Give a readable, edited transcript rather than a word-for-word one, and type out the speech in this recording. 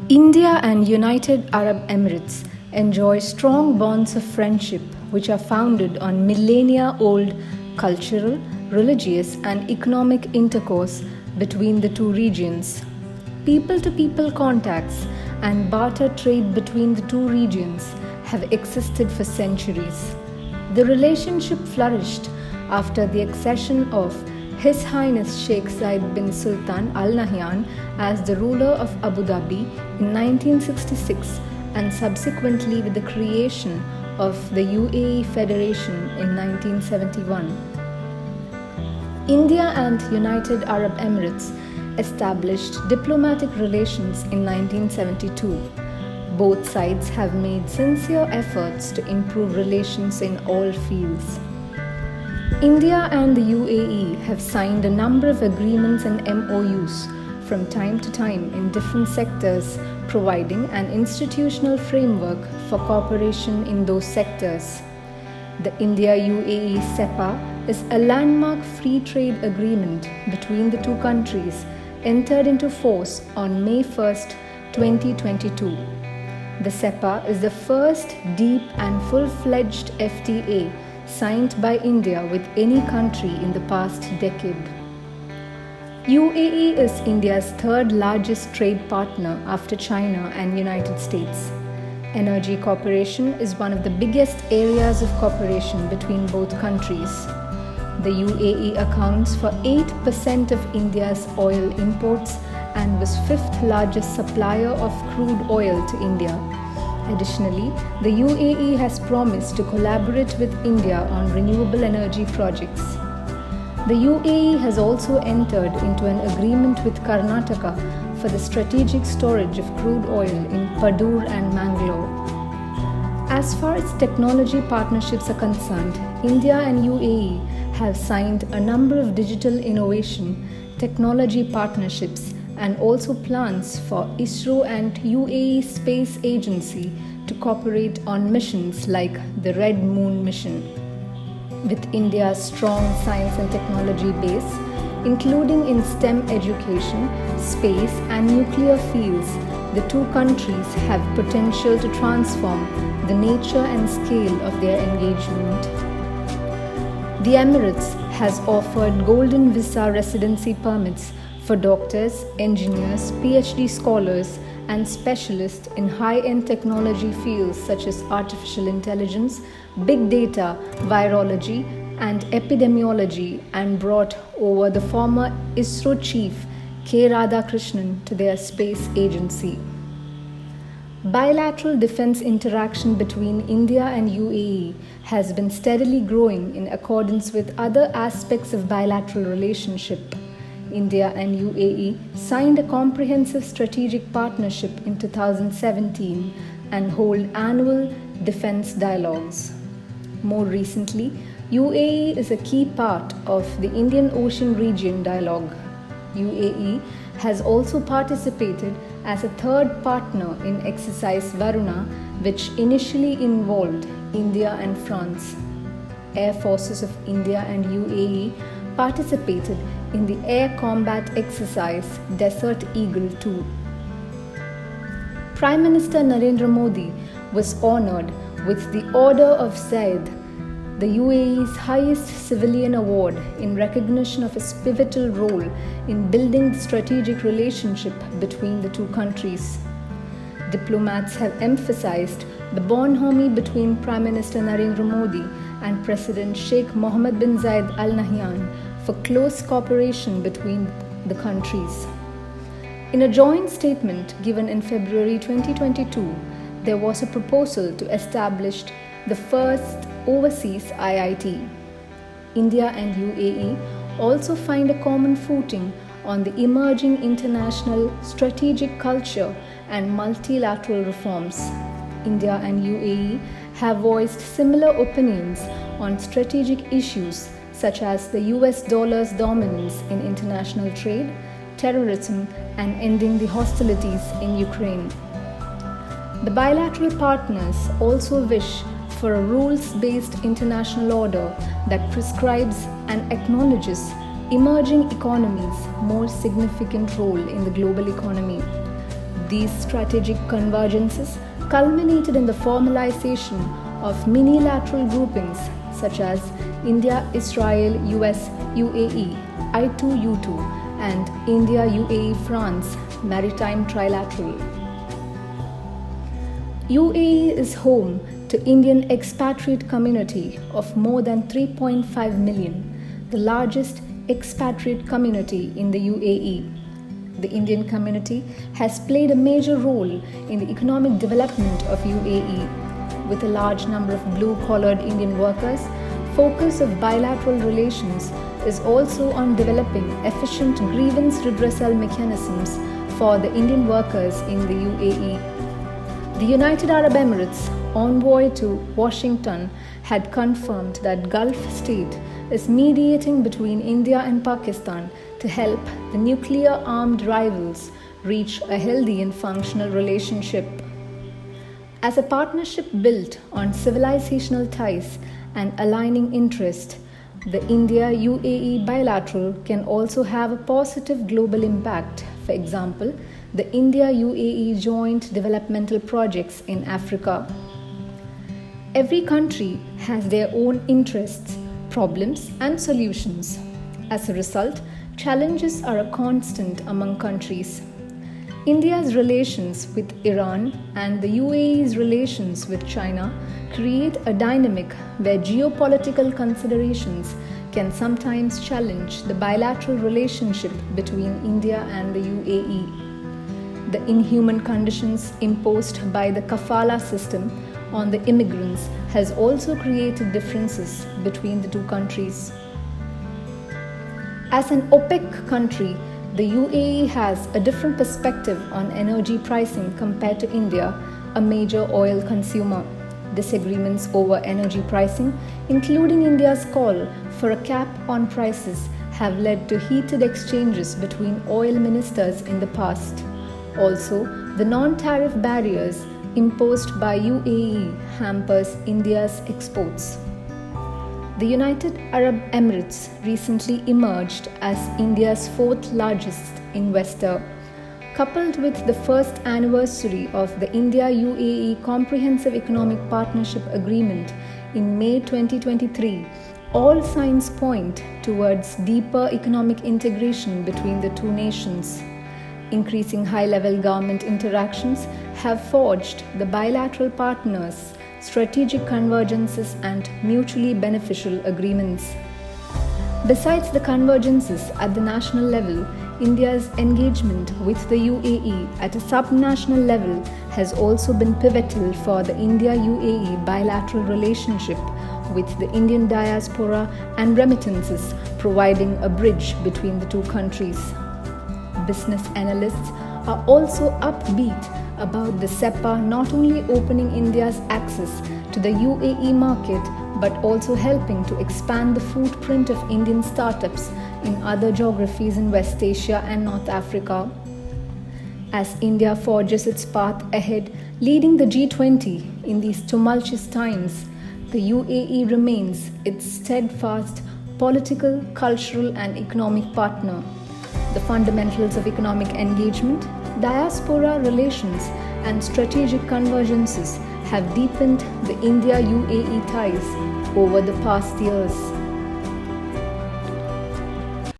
India and United Arab Emirates enjoy strong bonds of friendship which are founded on millennia-old cultural, religious and economic intercourse between the two regions. People-to-people contacts and barter trade between the two regions have existed for centuries. The relationship flourished after the accession of His Highness Sheikh Zayed bin Sultan Al Nahyan as the ruler of Abu Dhabi in 1966 and subsequently with the creation of the UAE Federation in 1971. India and United Arab Emirates established diplomatic relations in 1972. Both sides have made sincere efforts to improve relations in all fields. India and the UAE have signed a number of agreements and MOUs from time to time in different sectors, providing an institutional framework for cooperation in those sectors. The India-UAE CEPA is a landmark free trade agreement between the two countries entered into force on May 1st, 2022. The CEPA is the first deep and full-fledged FTA signed by India with any country in the past decade. UAE is India's third largest trade partner after China and United States. Energy cooperation is one of the biggest areas of cooperation between both countries. The UAE accounts for 8% of India's oil imports and was fifth largest supplier of crude oil to India. Additionally, the UAE has promised to collaborate with India on renewable energy projects. The UAE has also entered into an agreement with Karnataka for the strategic storage of crude oil in Padur and Mangalore. As far as technology partnerships are concerned, India and UAE have signed a number of digital innovation technology partnerships and also plans for ISRO and UAE Space Agency to cooperate on missions like the Red Moon mission. With India's strong science and technology base, including in STEM education, space and nuclear fields, the two countries have potential to transform the nature and scale of their engagement. The Emirates has offered golden visa residency permits for doctors, engineers, PhD scholars, and specialists in high-end technology fields such as artificial intelligence, big data, virology, and epidemiology, and brought over the former ISRO chief K. Radhakrishnan to their space agency. Bilateral defense interaction between India and UAE has been steadily growing in accordance with other aspects of bilateral relationship. India and UAE signed a comprehensive strategic partnership in 2017 and hold annual defense dialogues. More recently, UAE is a key part of the Indian Ocean Region dialogue. UAE has also participated as a third partner in Exercise Varuna, which initially involved India and France. Air Forces of India and UAE participated in the Air Combat Exercise Desert Eagle II. Prime Minister Narendra Modi was honored with the Order of Zayed, the UAE's highest civilian award, in recognition of his pivotal role in building the strategic relationship between the two countries. Diplomats have emphasized the bonhomie between Prime Minister Narendra Modi and President Sheikh Mohamed bin Zayed Al Nahyan for close cooperation between the countries. In a joint statement given in February 2022, there was a proposal to establish the first overseas IIT. India and UAE also find a common footing on the emerging international strategic culture and multilateral reforms. India and UAE have voiced similar opinions on strategic issues such as the US dollar's dominance in international trade, terrorism, and ending the hostilities in Ukraine. The bilateral partners also wish for a rules-based international order that prescribes and acknowledges emerging economies' more significant role in the global economy. These strategic convergences culminated in the formalization of minilateral groupings such as India, Israel, US, UAE, I2U2, and India, UAE, France Maritime Trilateral. UAE is home to Indian expatriate community of more than 3.5 million, the largest expatriate community in the UAE. The Indian community has played a major role in the economic development of UAE. With a large number of blue-collared Indian workers, focus of bilateral relations is also on developing efficient grievance redressal mechanisms for the Indian workers in the UAE. The United Arab Emirates envoy to Washington had confirmed that Gulf state is mediating between India and Pakistan to help the nuclear-armed rivals reach a healthy and functional relationship. As a partnership built on civilizational ties and aligning interest, the India-UAE bilateral can also have a positive global impact. For example, the India-UAE joint developmental projects in Africa. Every country has their own interests, problems, and solutions. As a result, challenges are a constant among countries. India's relations with Iran and the UAE's relations with China create a dynamic where geopolitical considerations can sometimes challenge the bilateral relationship between India and the UAE. The inhuman conditions imposed by the kafala system on the immigrants has also created differences between the two countries. As an OPEC country, the UAE has a different perspective on energy pricing compared to India, a major oil consumer. Disagreements over energy pricing, including India's call for a cap on prices, have led to heated exchanges between oil ministers in the past. Also, the non-tariff barriers imposed by UAE hampers India's exports. The United Arab Emirates recently emerged as India's fourth largest investor. Coupled with the first anniversary of the India-UAE Comprehensive Economic Partnership Agreement in May 2023, all signs point towards deeper economic integration between the two nations. Increasing high-level government interactions have forged the bilateral partners' strategic convergences and mutually beneficial agreements. Besides the convergences at the national level, India's engagement with the UAE at a subnational level has also been pivotal for the India-UAE bilateral relationship, with the Indian diaspora and remittances providing a bridge between the two countries. Business analysts are also upbeat about the SEPA not only opening India's access to the UAE market but also helping to expand the footprint of Indian startups in other geographies in West Asia and North Africa. As India forges its path ahead, leading the G20 in these tumultuous times, the UAE remains its steadfast political, cultural, and economic partner. The fundamentals of economic engagement, diaspora relations, and strategic convergences have deepened the India-UAE ties over the past years.